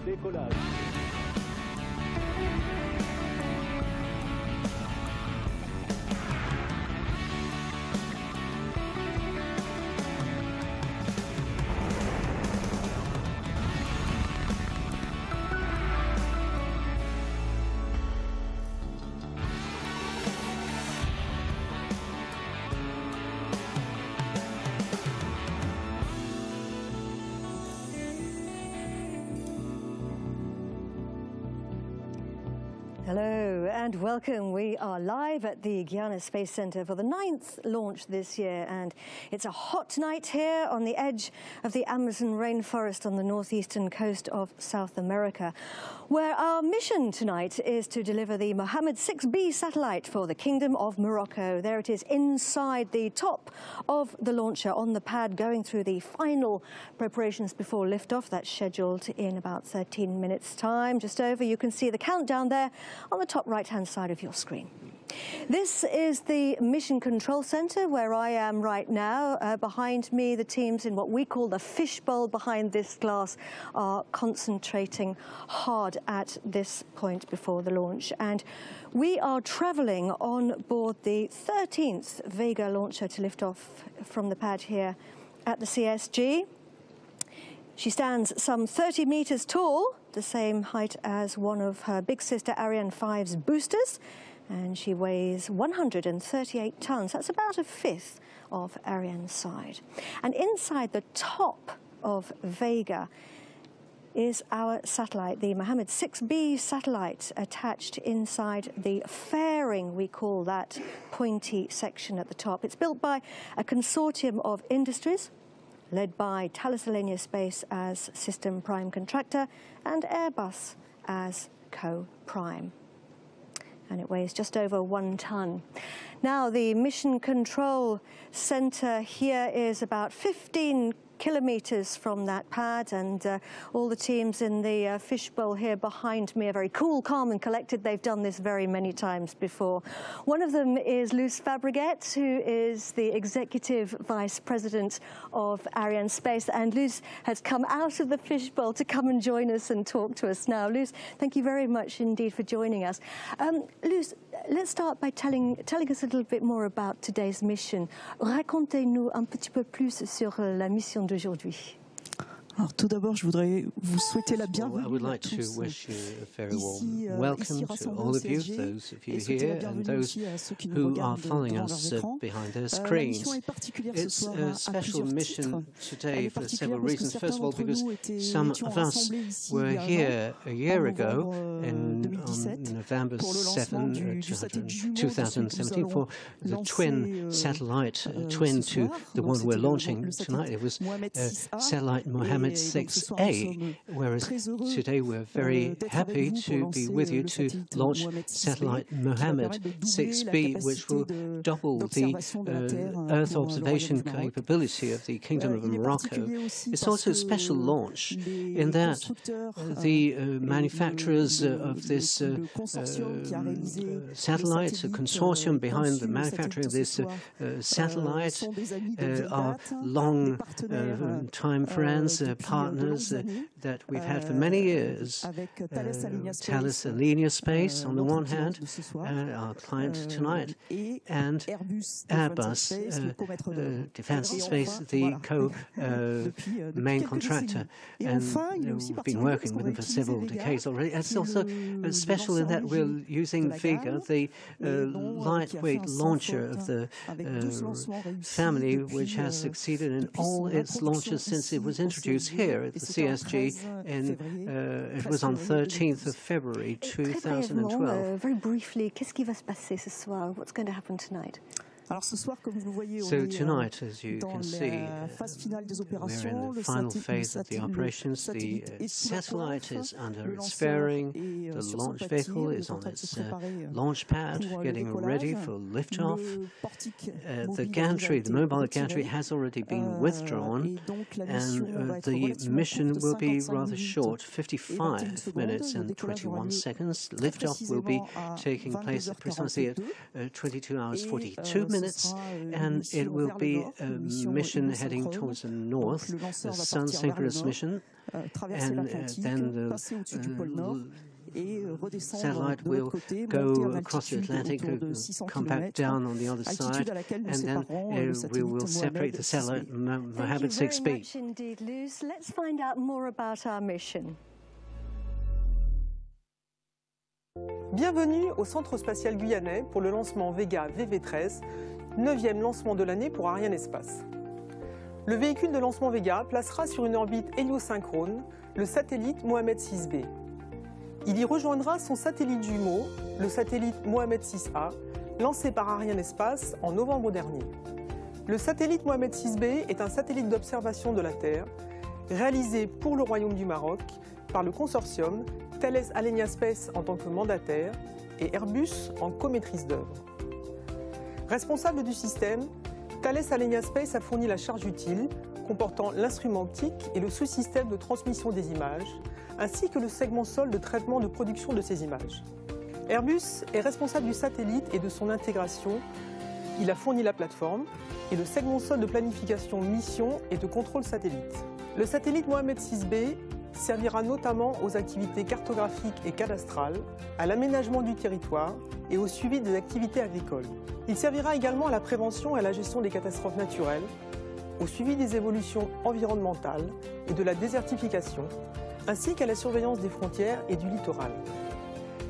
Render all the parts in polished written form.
décollage. Hello and welcome. We are live at the Arianespace Center for the 9th launch this year, and it's a hot night here on the edge of the Amazon rainforest on the northeastern coast of South America, where our mission tonight is to deliver the Mohammed 6B satellite for the Kingdom of Morocco. There it is inside the top of the launcher on the pad, going through the final preparations before liftoff. That's scheduled in about 13 minutes time, just over. You can see the countdown there on the top right-hand side of your screen. This is the Mission Control Center where I am right now. Behind me, the teams in what we call the fishbowl behind this glass are concentrating hard at this point before the launch. And we are traveling on board the 13th Vega launcher to lift off from the pad here at the CSG. She stands some 30 meters tall, the same height as one of her big sister Ariane 5's boosters, and she weighs 138 tons. That's about a fifth of Ariane's side. And inside the top of Vega is our satellite, the Mohammed 6B satellite, attached inside the fairing, we call that pointy section at the top. It's built by a consortium of industries, led by Thales Alenia Space as system prime contractor and Airbus as co-prime. And it weighs just over 1 ton. Now, the Mission Control Center here is about 15 kilometers from that pad, and all the teams in the fishbowl here behind me are very cool, calm and collected. They've done this very many times before. One of them is Luce Fabregat, who is the Executive Vice President of Arianespace, and Luce has come out of the fishbowl to come and join us and talk to us now. Luce, thank you very much indeed for joining us. Luce, let's start by telling us a little bit more about today's mission. Racontez-nous un petit peu plus sur la mission d'aujourd'hui. Alors, tout d'abord, je voudrais vous souhaiter la bienvenue. I would like to wish you a very warm welcome to all of you, those of you here and those who are following us behind their screens. It's a special mission today for several reasons. First of all, because some of us were here a year ago on November 7, 2017 for the twin satellite, twin to the one we're launching tonight. It was satellite Mohammed 6A, whereas today we're very happy to be with you to launch satellite Mohammed 6B, which will double the Earth observation capability of the Kingdom of Morocco. It's also a special launch in that the manufacturers of this satellite, a consortium behind the manufacturing of this satellite, are long time friends, partners that we've had for many years. Thales Alenia Space on the one hand, our client tonight, and Airbus Defence Space, the main contractor. And we've been working with them for several decades already. It's also special in that we're using Vega, the lightweight launcher of the family, which has succeeded in all its launches since it was introduced here at the CSG. It was on 13th of February 2012. Very briefly, qu'est-ce qui va se passer ce soir? What's going to happen tonight? So tonight, as you can see, we're in the final phase of the operations. The satellite is under its fairing, the launch vehicle is on its launch pad, getting ready for liftoff. The gantry, the mobile gantry, has already been withdrawn, and the mission will be rather short, 55 minutes and 21 seconds. Liftoff will be taking place precisely at 22 hours 42 minutes. minutes, and it will be a mission heading towards the north, the sun-synchronous mission, and then the satellite will go across the Atlantic, come back down on the other side, and then we will separate the satellite Mohammed 6B. Thank you very much indeed, Luz. Let's find out more about our mission. Bienvenue au Centre spatial guyanais pour le lancement Vega VV13, 9e lancement de l'année pour Arianespace. Le véhicule de lancement Vega placera sur une orbite héliosynchrone le satellite Mohammed 6B. Il y rejoindra son satellite jumeau, le satellite Mohammed 6A, lancé par Arianespace en novembre dernier. Le satellite Mohammed 6B est un satellite d'observation de la Terre, réalisé pour le Royaume du Maroc par le consortium Thales Arianespace en tant que mandataire et Airbus en co-maîtrise d'œuvre. Responsable du système, Thales Arianespace a fourni la charge utile, comportant l'instrument optique et le sous-système de transmission des images, ainsi que le segment sol de traitement de production de ces images. Airbus est responsable du satellite et de son intégration. Il a fourni la plateforme et le segment sol de planification mission et de contrôle satellite. Le satellite Mohammed 6B servira notamment aux activités cartographiques et cadastrales, à l'aménagement du territoire et au suivi des activités agricoles. Il servira également à la prévention et à la gestion des catastrophes naturelles, au suivi des évolutions environnementales et de la désertification, ainsi qu'à la surveillance des frontières et du littoral.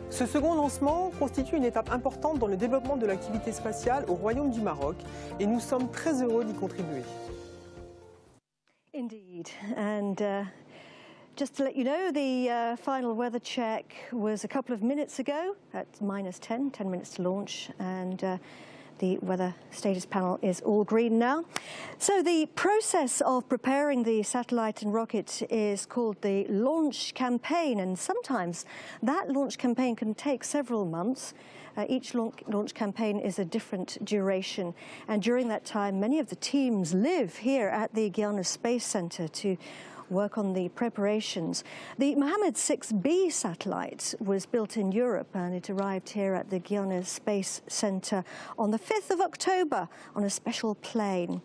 Ce second lancement constitue une étape importante dans le développement de l'activité spatiale au Royaume du Maroc et nous sommes très heureux d'y contribuer. Indeed, and just to let you know, the final weather check was a couple of minutes ago at -10 minutes to launch, and the weather status panel is all green now. So the process of preparing the satellite and rocket is called the launch campaign, and sometimes that launch campaign can take several months. Each launch campaign is a different duration, and during that time many of the teams live here at the Guyana Space Center to work on the preparations. The Mohammed 6B satellite was built in Europe, and it arrived here at the Guyana Space Center on the 5th of October on a special plane.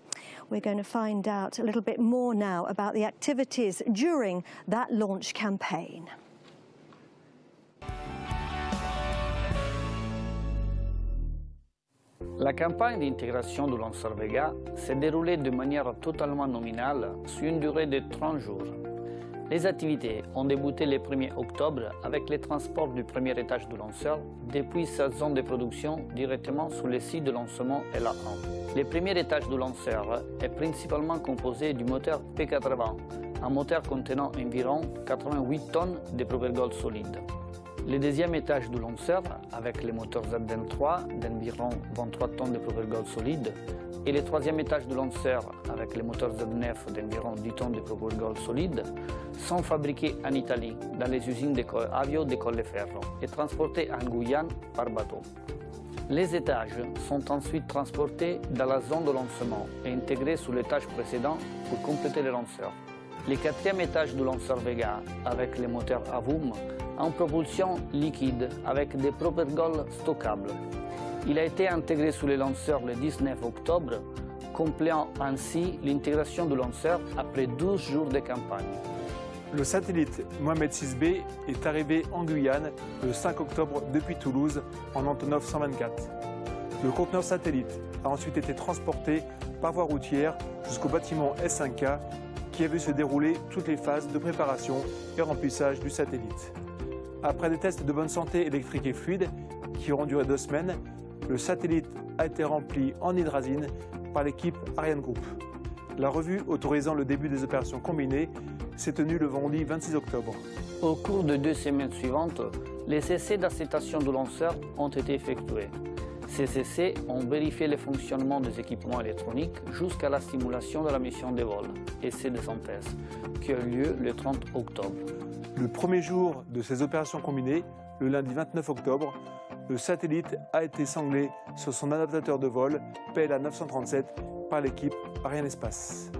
We're going to find out a little bit more now about the activities during that launch campaign. La campagne d'intégration du lanceur Vega s'est déroulée de manière totalement nominale sur une durée de 30 jours. Les activités ont débuté le 1er octobre avec le transport du premier étage du lanceur depuis sa zone de production directement sur le site de lancement LA1. Le premier étage du lanceur est principalement composé du moteur P80, un moteur contenant environ 88 tonnes de propelgol solide. Le deuxième étage du lanceur, avec le moteur ZN3 d'environ 23 tonnes de propelgol solide, et le troisième étage du lanceur, avec le moteur Z9 d'environ 10 tonnes de propelgol solide, sont fabriqués en Italie, dans les usines Avio de Colleferro, et transportés en Guyane par bateau. Les étages sont ensuite transportés dans la zone de lancement et intégrés sur l'étage précédent pour compléter le lanceur. Le quatrième étage du lanceur Vega, avec le moteur Avum, en propulsion liquide avec des propelgols stockables. Il a été intégré sous le lanceur le 19 octobre, complétant ainsi l'intégration du lanceur après 12 jours de campagne. Le satellite Mohammed 6B est arrivé en Guyane le 5 octobre depuis Toulouse en Antonov 124. Le conteneur satellite a ensuite été transporté par voie routière jusqu'au bâtiment S5K qui a vu se dérouler toutes les phases de préparation et remplissage du satellite. Après des tests de bonne santé électrique et fluide qui auront duré 2 semaines, le satellite a été rempli en hydrazine par l'équipe Ariane Group. La revue autorisant le début des opérations combinées s'est tenue le vendredi 26 octobre. Au cours des 2 semaines suivantes, les essais d'acceptation du lanceur ont été effectués. Ces essais ont vérifié le fonctionnement des équipements électroniques jusqu'à la simulation de la mission de vol, essai de synthèse, qui a eu lieu le 30 octobre. Le premier jour de ces opérations combinées, le lundi 29 octobre, le satellite a été sanglé sur son adaptateur de vol PLA 937 par l'équipe Arianespace.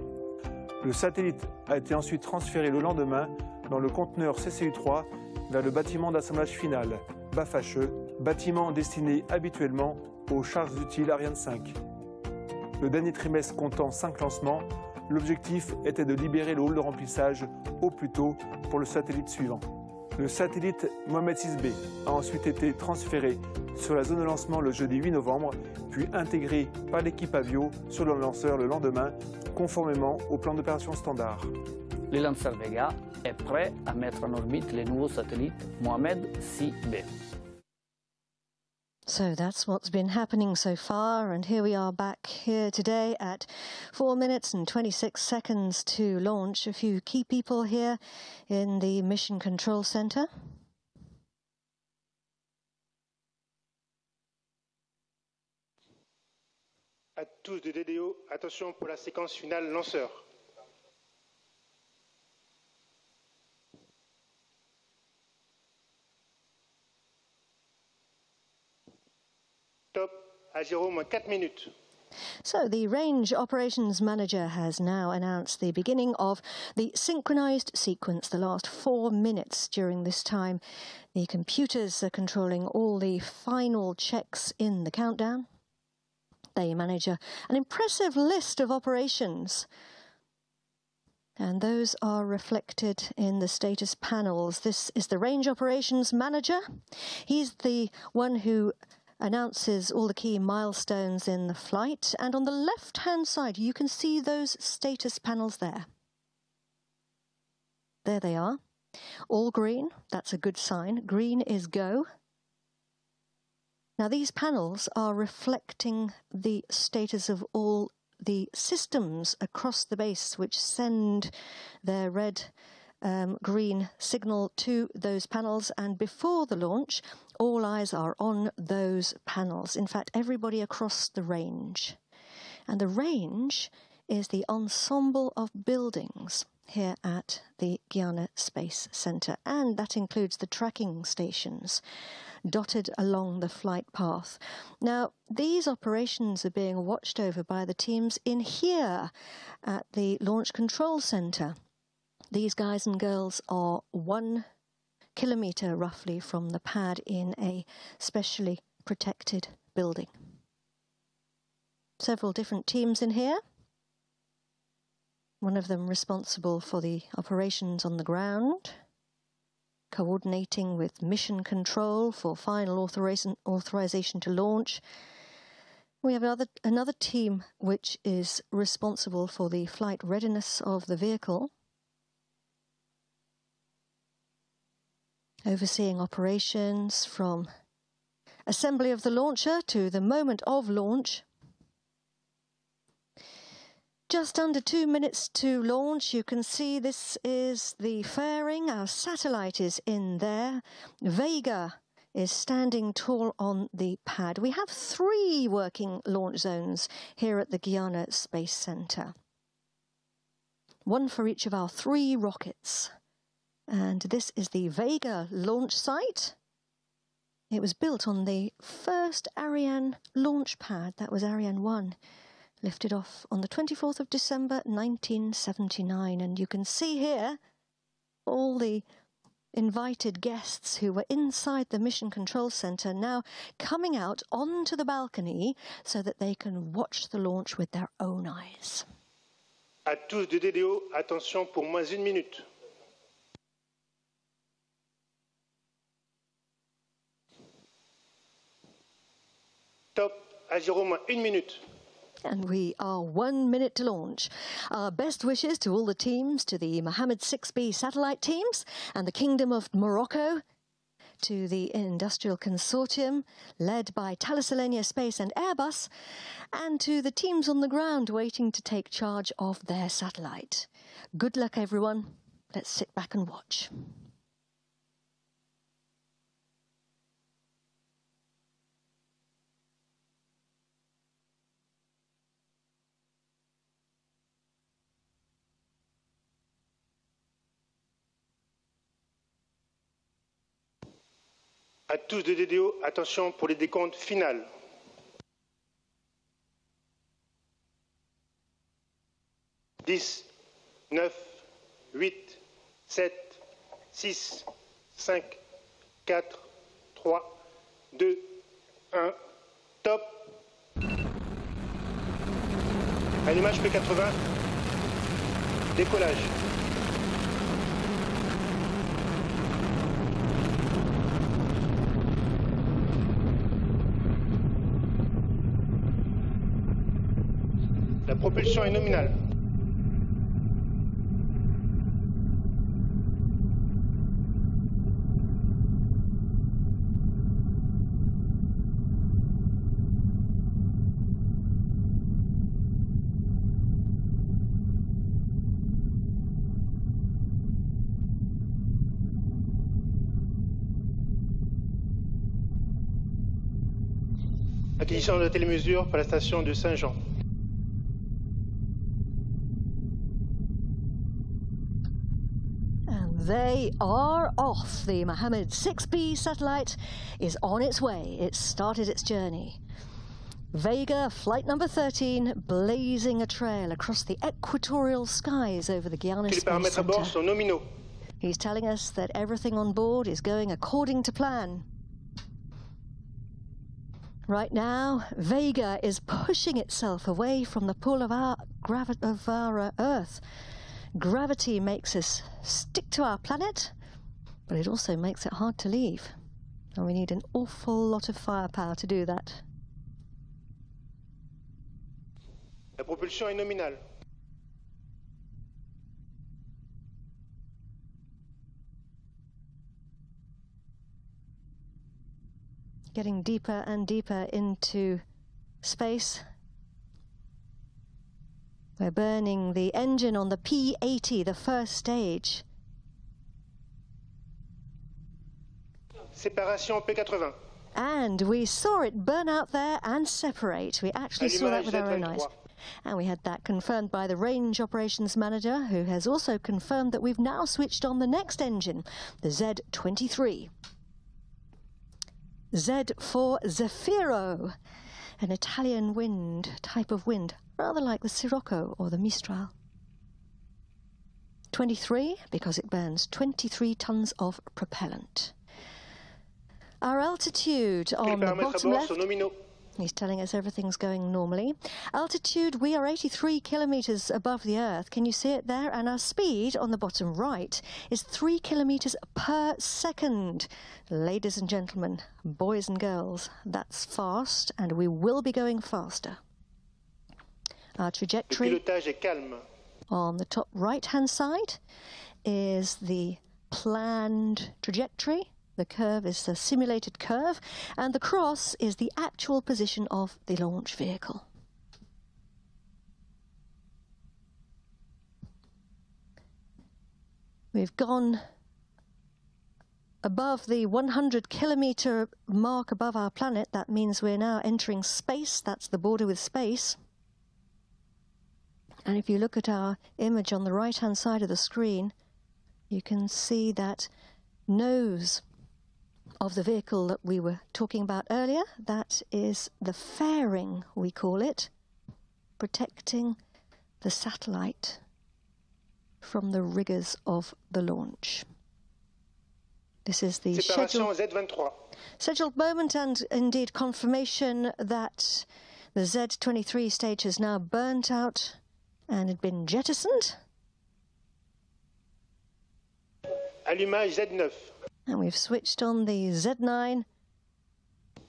Le satellite a été ensuite transféré le lendemain dans le conteneur CCU-3 vers le bâtiment d'assemblage final, BAFHE, bâtiment destiné habituellement aux charges utiles Ariane 5. Le dernier trimestre comptant 5 lancements, l'objectif était de libérer le hall de remplissage au plus tôt pour le satellite suivant. Le satellite Mohammed 6B a ensuite été transféré sur la zone de lancement le jeudi 8 novembre, puis intégré par l'équipe Avio sur le lanceur le lendemain, conformément au plan d'opération standard. Le lanceur Vega est prêt à mettre en orbite les nouveaux satellites Mohammed 6B. So that's what's been happening so far, and here we are back here today at 4 minutes and 26 seconds to launch. A few key people here in the Mission Control Center. À tous de DDO, attention pour la séquence finale lanceur. Top à 0-4 minutes. So the Range Operations Manager has now announced the beginning of the synchronized sequence, the last 4 minutes. During this time, the computers are controlling all the final checks in the countdown. They manage an impressive list of operations, and those are reflected in the status panels. This is the Range Operations Manager. He's the one who announces all the key milestones in the flight, and on the left-hand side you can see those status panels there. There they are, all green. That's a good sign. Green is go. Now these panels are reflecting the status of all the systems across the base, which send their red green signal to those panels, and before the launch all eyes are on those panels. In fact, everybody across the range. And the range is the ensemble of buildings here at the Guyana Space Center, and that includes the tracking stations dotted along the flight path. Now, these operations are being watched over by the teams in here at the Launch Control Center. These guys and girls are 1 kilometre roughly from the pad in a specially protected building. Several different teams in here. One of them responsible for the operations on the ground, coordinating with mission control for final authorization to launch. We have another team which is responsible for the flight readiness of the vehicle, overseeing operations from assembly of the launcher to the moment of launch. Just under 2 minutes to launch. You can see this is the fairing. Our satellite is in there. Vega is standing tall on the pad. We have 3 working launch zones here at the Guyana Space Center. 1 for each of our 3 rockets. And this is the Vega launch site. It was built on the first Ariane launch pad. That was Ariane 1. Lifted off on the 24th of December 1979, and you can see here all the invited guests who were inside the Mission Control Center now coming out onto the balcony so that they can watch the launch with their own eyes. À tous de DDO, attention pour moins 1 minute. Top à 0-1 minute. And we are 1 minute to launch. Our best wishes to all the teams, to the Mohammed 6B satellite teams and the Kingdom of Morocco, to the Industrial Consortium led by Thales Alenia Space and Airbus, and to the teams on the ground waiting to take charge of their satellite. Good luck, everyone. Let's sit back and watch. À tous de DDO, attention pour les décomptes finales. Dix, 9, 8, 7, 6, 5, 4, 3, 2, 1, top. Allumage P80. Décollage. La propulsion est nominale. Acquisition de télémesure par la station de Saint-Jean. And they are off. The Mohammed 6B satellite is on its way. It's started its journey. Vega, flight number 13, blazing a trail across the equatorial skies over the Guyana Space paramètres à bord Center. sont nominaux. He's telling us that everything on board is going according to plan. Right now, Vega is pushing itself away from the pull of our Earth. Gravity makes us stick to our planet, but it also makes it hard to leave. And we need an awful lot of firepower to do that. La propulsion est nominale. Getting deeper and deeper into space. We're burning the engine on the P80, the first stage. Séparation P80. And we saw it burn out there and separate. We actually saw that with our own eyes. And we had that confirmed by the range operations manager, who has also confirmed that we've now switched on the next engine, the Z23. Z for Zafiro, an Italian wind, type of wind, rather like the Sirocco or the Mistral. 23, because it burns 23 tons of propellant. Our altitude on the bottom left, he's telling us everything's going normally. Altitude, we are 83 kilometers above the Earth. Can you see it there? And our speed on the bottom right is 3 kilometers per second. Ladies and gentlemen, boys and girls, that's fast, and we will be going faster. Our trajectory on the top right-hand side is the planned trajectory. The curve is the simulated curve, and the cross is the actual position of the launch vehicle. We've gone above the 100-kilometer mark above our planet. That means we're now entering space. That's the border with space. And if you look at our image on the right-hand side of the screen, you can see that nose of the vehicle that we were talking about earlier. That is the fairing, we call it, protecting the satellite from the rigors of the launch. This is the scheduled moment, and indeed confirmation that the Z23 stage has now burnt out and had been jettisoned. Allumage Z9. And we've switched on the Z9.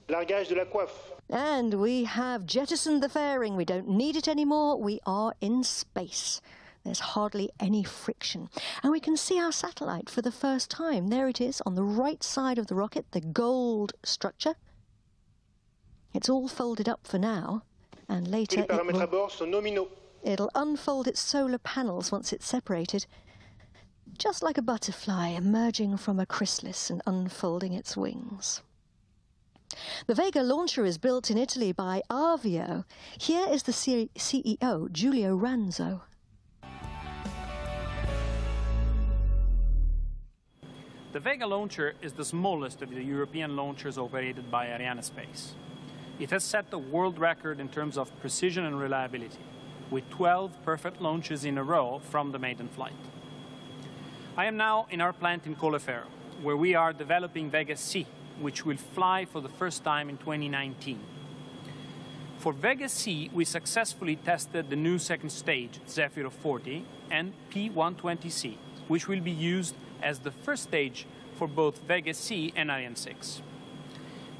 Largage de la coiffe. And we have jettisoned the fairing. We don't need it anymore. We are in space. There's hardly any friction. And we can see our satellite for the first time. There it is on the right side of the rocket, the gold structure. It's all folded up for now. And later it'll unfold its solar panels once it's separated. Just like a butterfly emerging from a chrysalis and unfolding its wings. The Vega launcher is built in Italy by Avio. Here is the CEO, Giulio Ranzo. The Vega launcher is the smallest of the European launchers operated by Arianespace. It has set the world record in terms of precision and reliability, with 12 perfect launches in a row from the maiden flight. I am now in our plant in Colleferro, where we are developing Vega C, which will fly for the first time in 2019. For Vega C, we successfully tested the new second stage, VV40, and P120C, which will be used as the first stage for both Vega C and Ariane 6.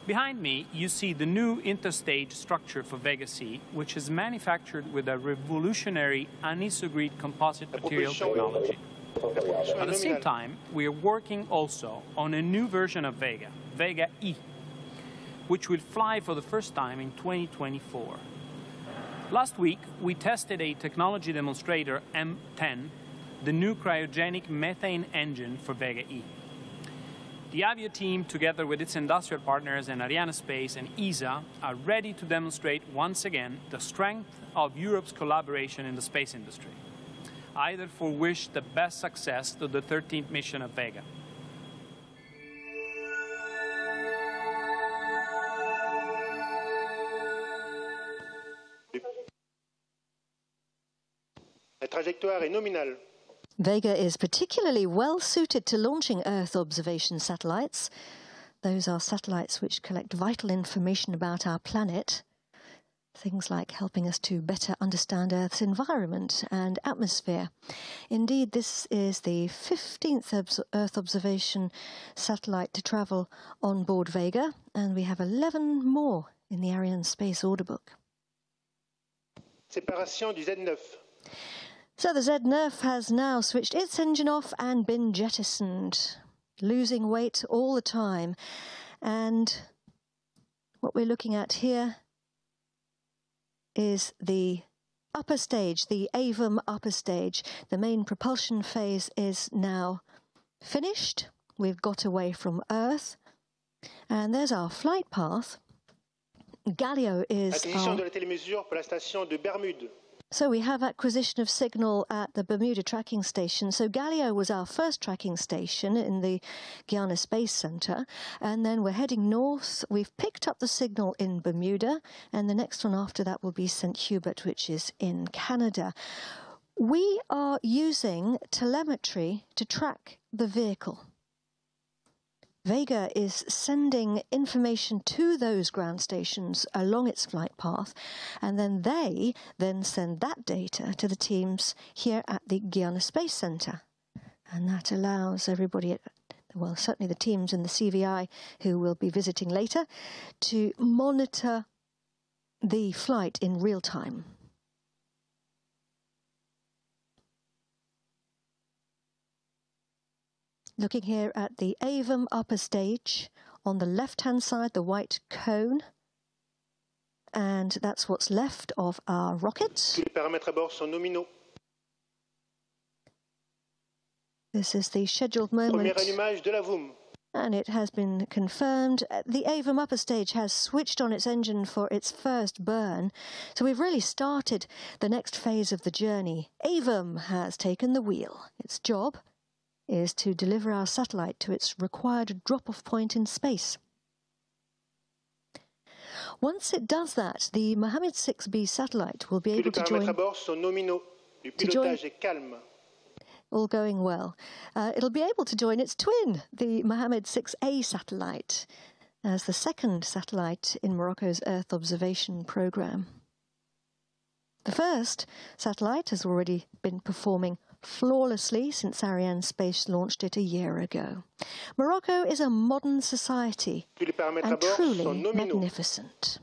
Behind me, you see the new interstage structure for Vega C, which is manufactured with a revolutionary anisogrid composite material technology. At the same time, we are working also on a new version of Vega, Vega E, which will fly for the first time in 2024. Last week, we tested a technology demonstrator M10, the new cryogenic methane engine for Vega E. The Avio team, together with its industrial partners and Arianespace and ESA, are ready to demonstrate once again the strength of Europe's collaboration in the space industry. I therefore wish the best success to the 13th mission of Vega. La trajectoire est nominale. Vega is particularly well suited to launching Earth observation satellites. Those are satellites which collect vital information about our planet. Things like helping us to better understand Earth's environment and atmosphere. Indeed, this is the 15th Earth observation satellite to travel on board Vega, and we have 11 more in the Arianespace order book. Séparation du Z9. So the Z9 has now switched its engine off and been jettisoned, losing weight all the time. And what we're looking at here is the upper stage, the AVM upper stage. The main propulsion phase is now finished. We've got away from Earth. And there's our flight path. Galileo is Acquisition de la télémesure pour la station de Bermude. So we have acquisition of signal at the Bermuda tracking station. So Galileo was our first tracking station in the Guyana Space Center. And then we're heading north. We've picked up the signal in Bermuda. And the next one after that will be St. Hubert, which is in Canada. We are using telemetry to track the vehicle. Vega is sending information to those ground stations along its flight path, and then they then send that data to the teams here at the Guyana Space Center. And that allows everybody, well, certainly the teams in the CVI who will be visiting later, to monitor the flight in real time. Looking here at the AVM upper stage, on the left-hand side, the white cone. And that's what's left of our rocket. Tous les paramètres à bord sont nominaux. This is the scheduled moment. Premier allumage de la VUM. And it has been confirmed. The AVM upper stage has switched on its engine for its first burn. So we've really started the next phase of the journey. AVM has taken the wheel. Its job is to deliver our satellite to its required drop-off point in space. Once it does that, the Mohammed 6B satellite will be able to join... Tous les paramètres à bord sont nominaux. Le pilotage est calme. All going well. It'll be able to join its twin, the Mohammed 6A satellite, as the second satellite in Morocco's Earth observation program. The first satellite has already been performing flawlessly since Arianespace launched it a year ago. Morocco is a modern society and truly magnificent.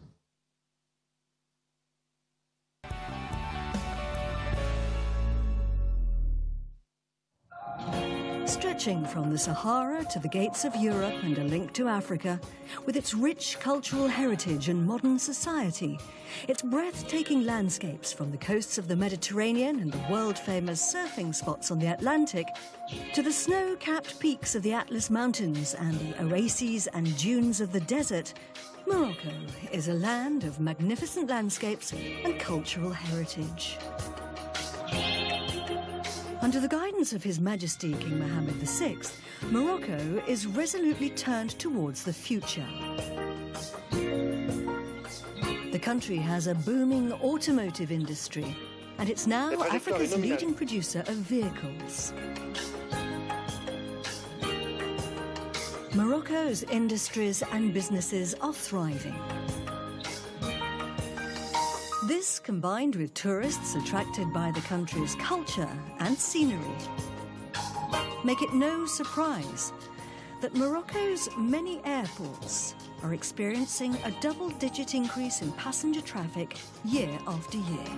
Stretching from the Sahara to the gates of Europe and a link to Africa, with its rich cultural heritage and modern society, its breathtaking landscapes from the coasts of the Mediterranean and the world-famous surfing spots on the Atlantic, to the snow-capped peaks of the Atlas Mountains and the oases and dunes of the desert, Morocco is a land of magnificent landscapes and cultural heritage. Under the guidance of His Majesty King Mohammed VI, Morocco is resolutely turned towards the future. The country has a booming automotive industry, and it's now Africa's leading producer of vehicles. Morocco's industries and businesses are thriving. This, combined with tourists attracted by the country's culture and scenery, make it no surprise that Morocco's many airports are experiencing a double-digit increase in passenger traffic year after year.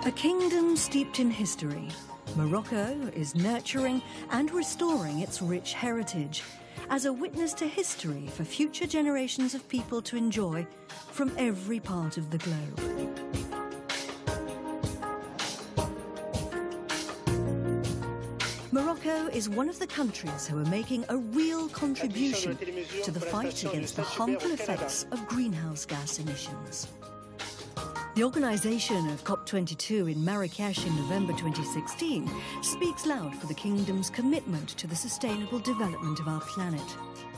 A kingdom steeped in history, Morocco is nurturing and restoring its rich heritage as a witness to history for future generations of people to enjoy from every part of the globe. Morocco is one of the countries who are making a real contribution to the fight against the harmful effects of greenhouse gas emissions. The organisation of COP22 in Marrakesh in November 2016 speaks loud for the kingdom's commitment to the sustainable development of our planet.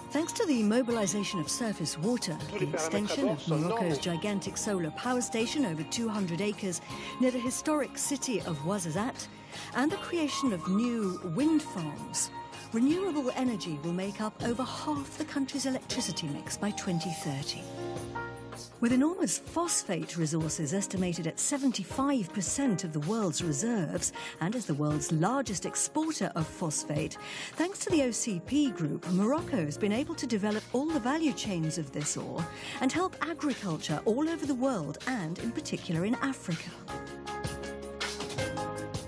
Thanks to the mobilisation of surface water, the extension of Morocco's gigantic solar power station over 200 acres near the historic city of Ouarzazate, and the creation of new wind farms, renewable energy will make up over half the country's electricity mix by 2030. With enormous phosphate resources estimated at 75% of the world's reserves, and as the world's largest exporter of phosphate, thanks to the OCP group, Morocco has been able to develop all the value chains of this ore and help agriculture all over the world, and in particular in Africa.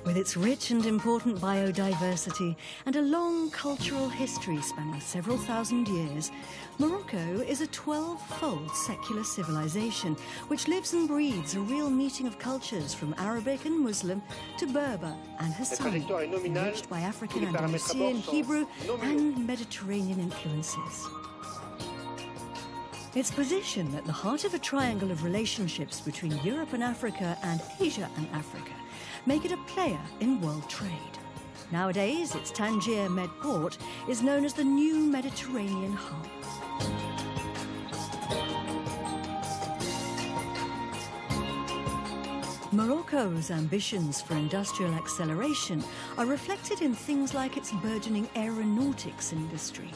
With its rich and important biodiversity and a long cultural history spanning several thousand years, Morocco is a 12-fold secular civilization which lives and breathes a real meeting of cultures from Arabic and Muslim to Berber and Hassani, enriched by African, Andalusian, Hebrew and Mediterranean influences. Its position at the heart of a triangle of relationships between Europe and Africa and Asia and Africa make it a player in world trade. Nowadays, its Tangier Med port is known as the new Mediterranean hub. Morocco's ambitions for industrial acceleration are reflected in things like its burgeoning aeronautics industry,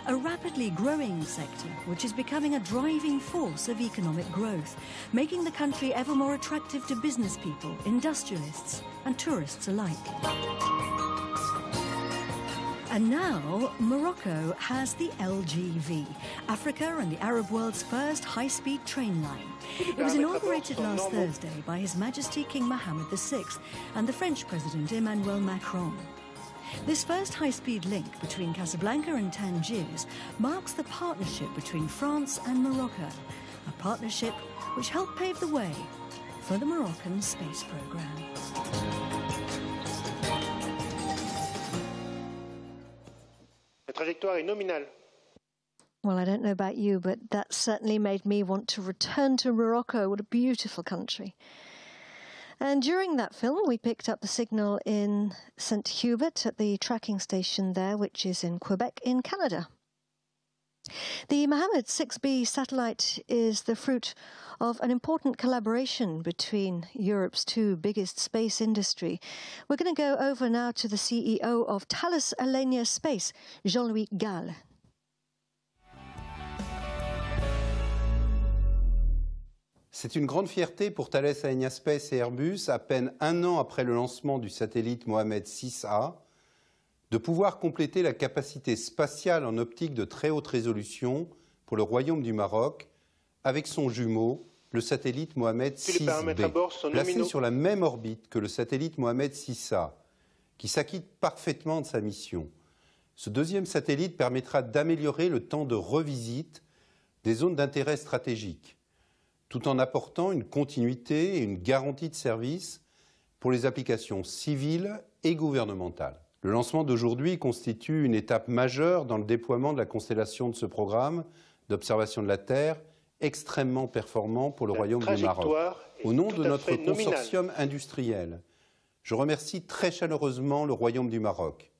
a rapidly growing sector which is becoming a driving force of economic growth, making the country ever more attractive to business people, industrialists and tourists alike. And now, Morocco has the LGV, Africa and the Arab world's first high-speed train line. It was inaugurated last Thursday by His Majesty King Mohammed VI and the French President Emmanuel Macron. This first high-speed link between Casablanca and Tangiers marks the partnership between France and Morocco, a partnership which helped pave the way for the Moroccan space program. La trajectoire est nominale. Well, I don't know about you, but that certainly made me want to return to Morocco. What a beautiful country. And during that film, we picked up the signal in St. Hubert at the tracking station there, which is in Quebec in Canada. The Mohammed 6B satellite is the fruit of an important collaboration between Europe's two biggest space industry. We're going to go over now to the CEO of Thales Alenia Space, Jean-Louis Gall. C'est une grande fierté pour Thales Arianespace et Airbus, à peine un an après le lancement du satellite Mohammed 6A, de pouvoir compléter la capacité spatiale en optique de très haute résolution pour le Royaume du Maroc avec son jumeau, le satellite Mohammed 6B, placé sur la même orbite que le satellite Mohammed 6A, qui s'acquitte parfaitement de sa mission. Ce deuxième satellite permettra d'améliorer le temps de revisite des zones d'intérêt stratégique, tout en apportant une continuité et une garantie de service pour les applications civiles et gouvernementales. Le lancement d'aujourd'hui constitue une étape majeure dans le déploiement de la constellation de ce programme d'observation de la Terre, extrêmement performant pour le Royaume du Maroc. Au nom de notre consortium industriel, je remercie très chaleureusement le Royaume du Maroc,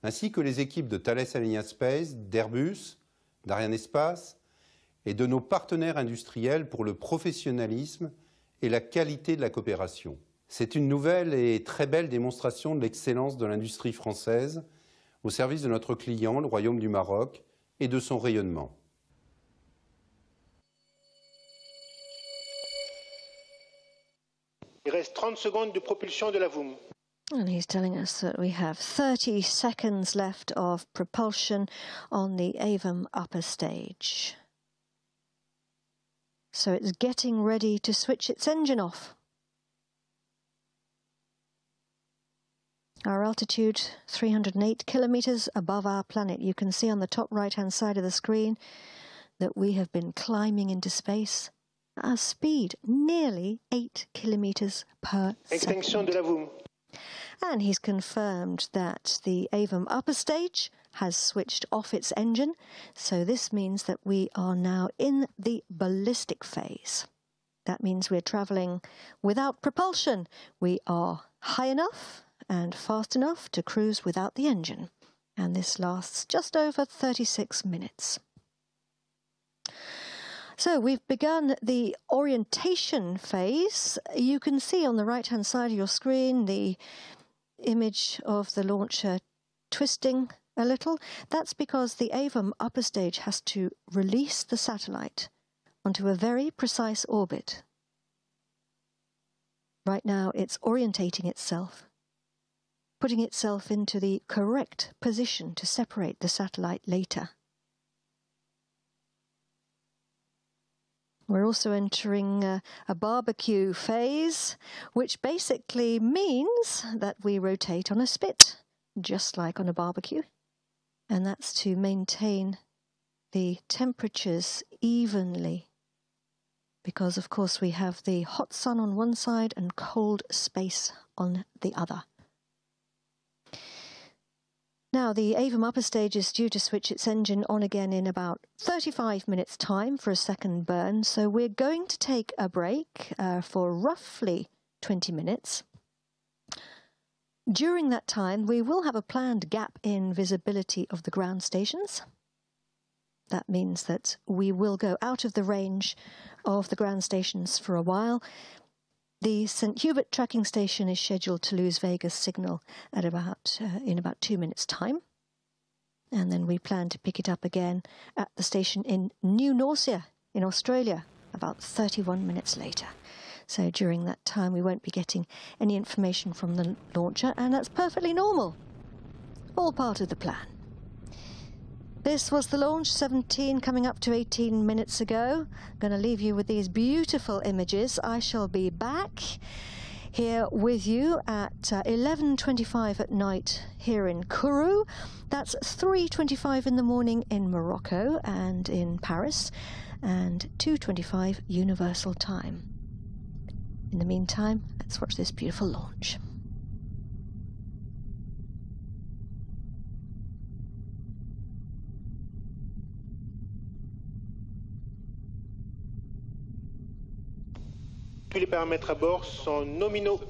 ainsi que les équipes de Thales Alenia Space, d'Airbus, d'Arianespace, et de nos partenaires industriels pour le professionnalisme et la qualité de la coopération. C'est une nouvelle et très belle démonstration de l'excellence de l'industrie française au service de notre client, le Royaume du Maroc, et de son rayonnement. Il reste 30 secondes de propulsion de la VOOM. And he's telling us that we have 30 seconds left of propulsion on the Avum upper stage. So it's getting ready to switch its engine off. Our altitude, 308 kilometers above our planet. You can see on the top right-hand side of the screen that we have been climbing into space. Our speed, nearly 8 kilometers per Extinction de la VOOM. And he's confirmed that the Avum upper stage has switched off its engine, so this means that we are now in the ballistic phase. That means we're travelling without propulsion. We are high enough and fast enough to cruise without the engine, and this lasts just over 36 minutes. So we've begun the orientation phase. You can see on the right-hand side of your screen the image of the launcher twisting a little. That's because the Avum upper stage has to release the satellite onto a very precise orbit. Right now it's orientating itself, putting itself into the correct position to separate the satellite later. We're also entering a barbecue phase, which basically means that we rotate on a spit, just like on a barbecue. And that's to maintain the temperatures evenly, because of course we have the hot sun on one side and cold space on the other. Now, the Avum upper stage is due to switch its engine on again in about 35 minutes' time for a second burn, so we're going to take a break for roughly 20 minutes. During that time, we will have a planned gap in visibility of the ground stations. That means that we will go out of the range of the ground stations for a while. The St. Hubert tracking station is scheduled to lose Vega's signal at in about 2 minutes' time. And then we plan to pick it up again at the station in New Norcia in Australia about 31 minutes later. So during that time we won't be getting any information from the launcher, and that's perfectly normal. All part of the plan. This was the launch, 17 coming up to 18 minutes ago. I'm going to leave you with these beautiful images. I shall be back here with you at 11:25 at night here in Kourou. That's 3:25 in the morning in Morocco and in Paris, and 2:25 Universal Time. In the meantime, let's watch this beautiful launch. Tous les paramètres à bord sont nominaux.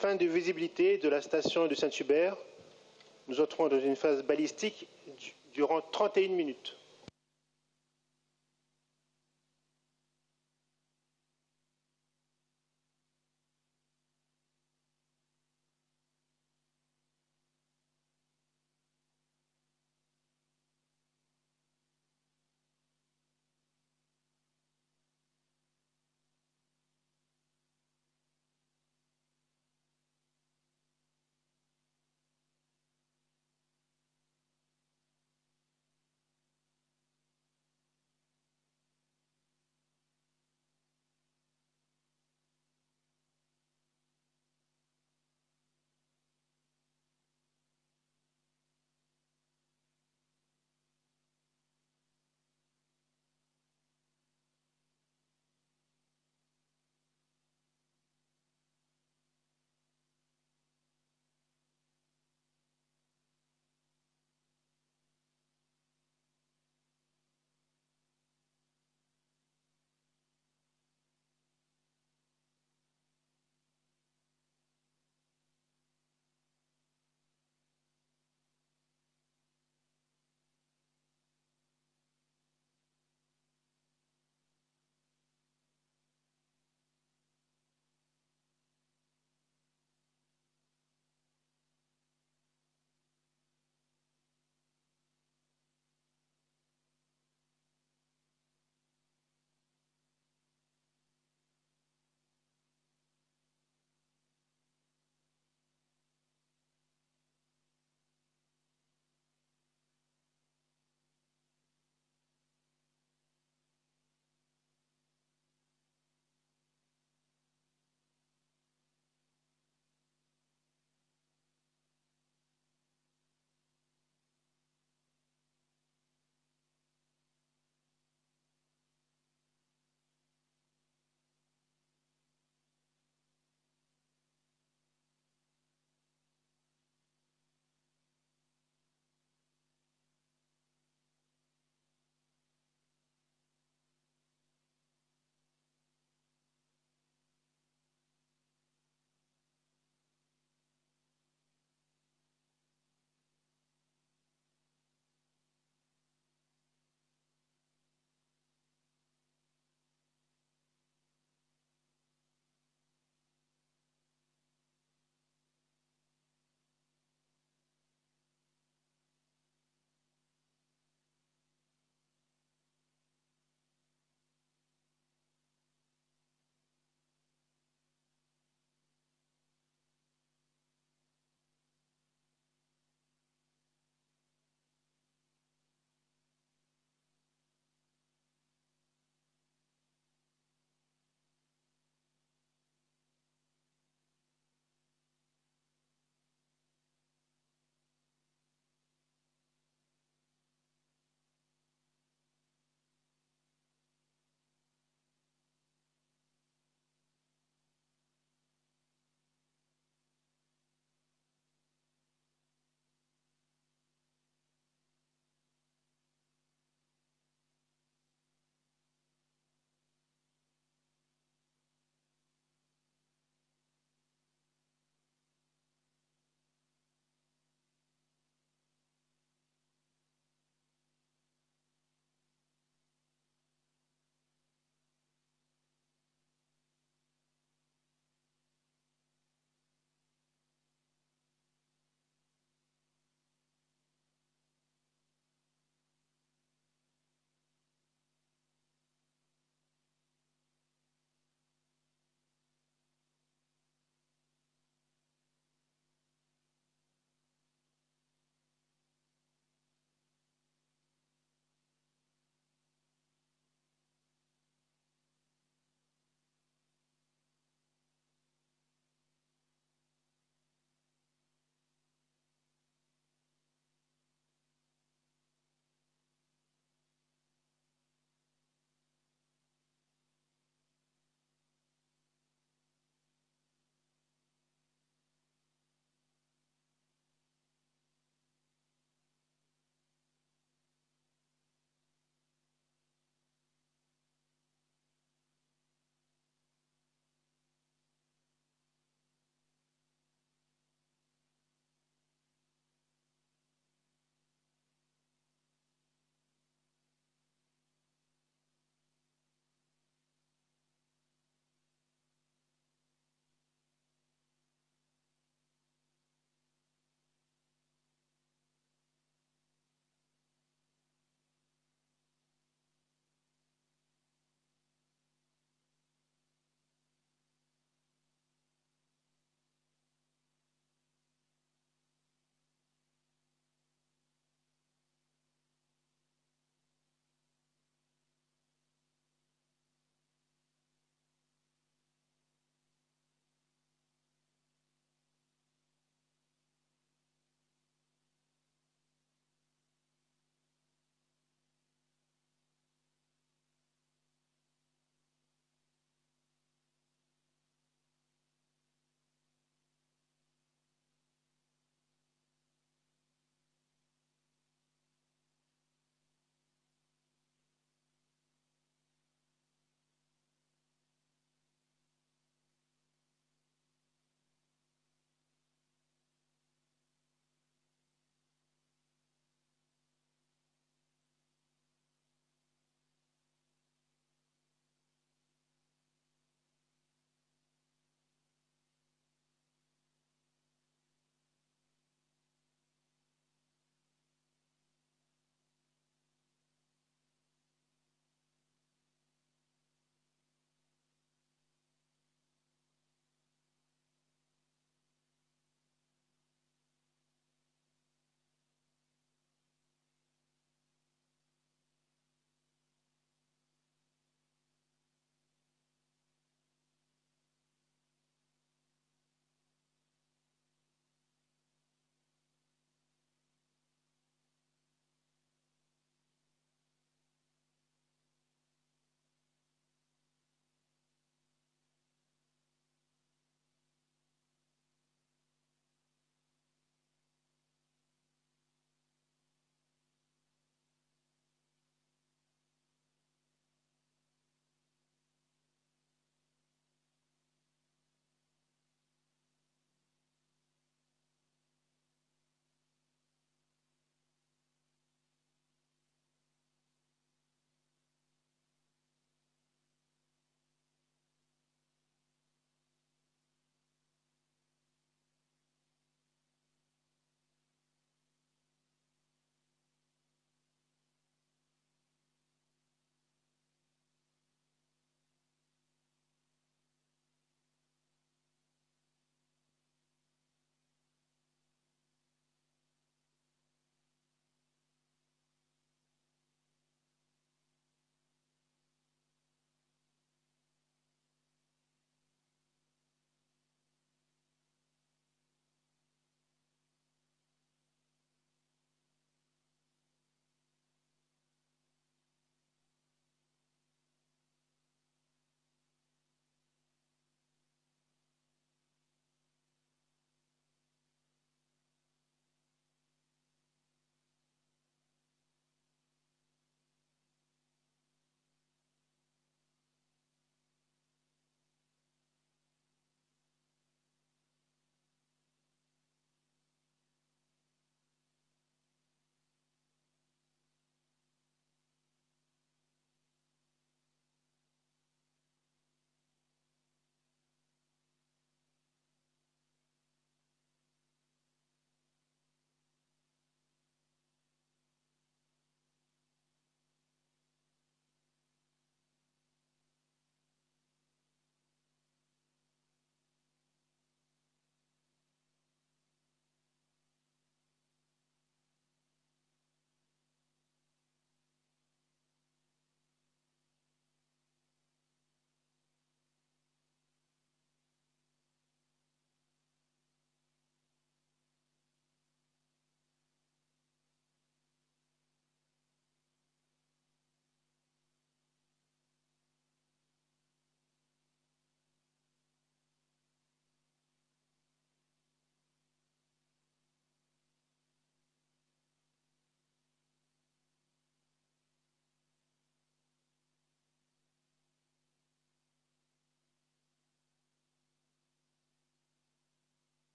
Fin de visibilité de la station de Saint-Hubert. Nous entrons dans une phase balistique durant 31 minutes.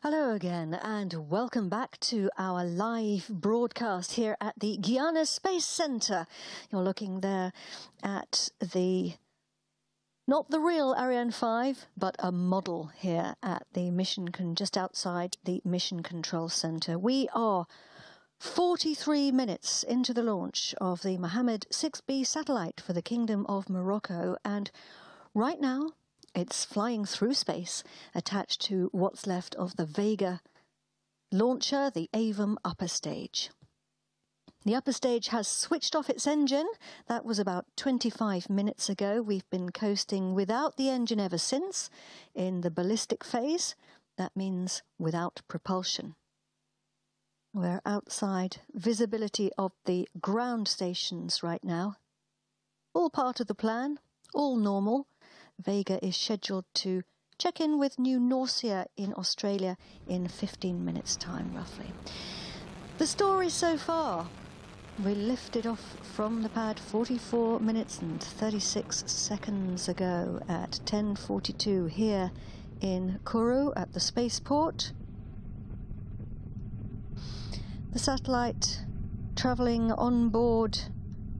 Hello again and welcome back to our live broadcast here at the Guyana Space Center. You're looking there at not the real Ariane 5, but a model here at the just outside the Mission Control Center. We are 43 minutes into the launch of the Mohammed 6B satellite for the Kingdom of Morocco, and right now it's flying through space, attached to what's left of the Vega launcher, the AVM upper stage. The upper stage has switched off its engine. That was about 25 minutes ago. We've been coasting without the engine ever since in the ballistic phase. That means without propulsion. We're outside visibility of the ground stations right now. All part of the plan, all normal. Vega is scheduled to check in with New Norcia in Australia in 15 minutes' time, roughly. The story so far: we lifted off from the pad 44 minutes and 36 seconds ago at 10:42 here in Kourou at the spaceport. The satellite travelling on board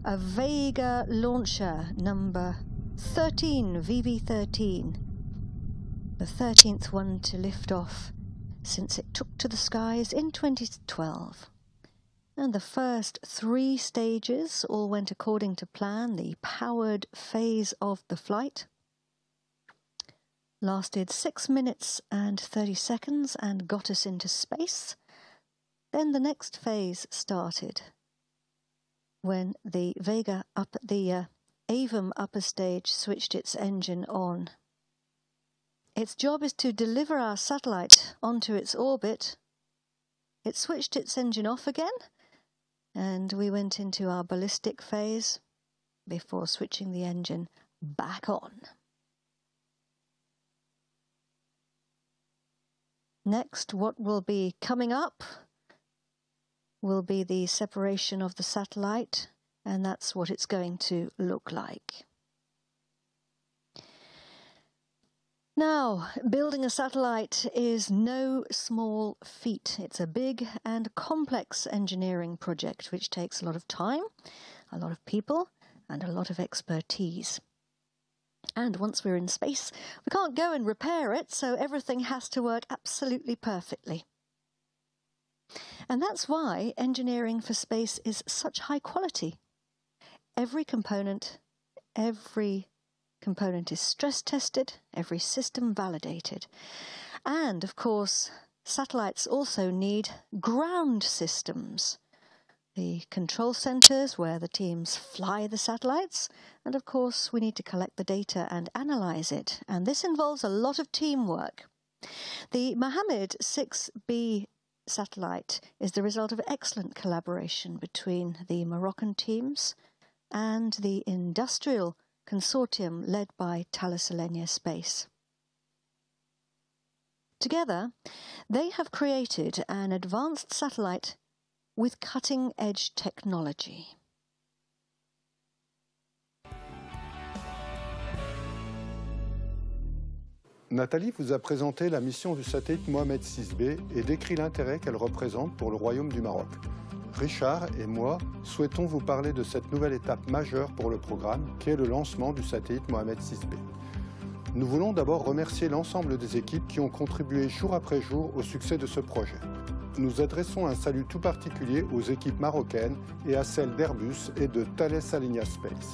a Vega launcher number 13, VV13, the 13th one to lift off since it took to the skies in 2012. And the first 3 stages all went according to plan. The powered phase of the flight lasted 6 minutes and 30 seconds and got us into space. Then the next phase started when the AVM upper stage switched its engine on. Its job is to deliver our satellite onto its orbit. It switched its engine off again, and we went into our ballistic phase before switching the engine back on. Next, what will be coming up will be the separation of the satellite, and that's what it's going to look like. Now, building a satellite is no small feat. It's a big and complex engineering project which takes a lot of time, a lot of people, and a lot of expertise. And once we're in space, we can't go and repair it, so everything has to work absolutely perfectly. And that's why engineering for space is such high quality. Every component is stress tested, every system validated. And of course, satellites also need ground systems. The control centers where the teams fly the satellites, and of course we need to collect the data and analyze it. And this involves a lot of teamwork. The Mohammed 6B satellite is the result of excellent collaboration between the Moroccan teams and the industrial consortium led by Thales Alenia Space. Together, they have created an advanced satellite with cutting-edge technology. Nathalie vous a présenté la mission du satellite Mohammed 6B et décrit l'intérêt qu'elle représente pour le Royaume du Maroc. Richard et moi souhaitons vous parler de cette nouvelle étape majeure pour le programme, qui est le lancement du satellite Mohammed 6B. Nous voulons d'abord remercier l'ensemble des équipes qui ont contribué jour après jour au succès de ce projet. Nous adressons un salut tout particulier aux équipes marocaines et à celles d'Airbus et de Thales Alenia Space.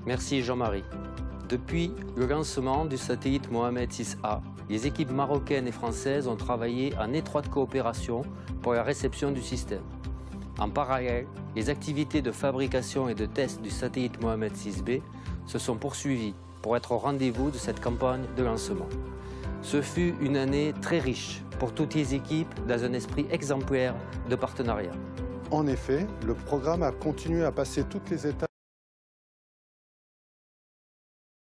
Merci Jean-Marie. Depuis le lancement du satellite Mohammed 6A, les équipes marocaines et françaises ont travaillé en étroite coopération pour la réception du système. En parallèle, les activités de fabrication et de test du satellite Mohammed 6B se sont poursuivies pour être au rendez-vous de cette campagne de lancement. Ce fut une année très riche pour toutes les équipes dans un esprit exemplaire de partenariat. En effet, le programme a continué à passer toutes les étapes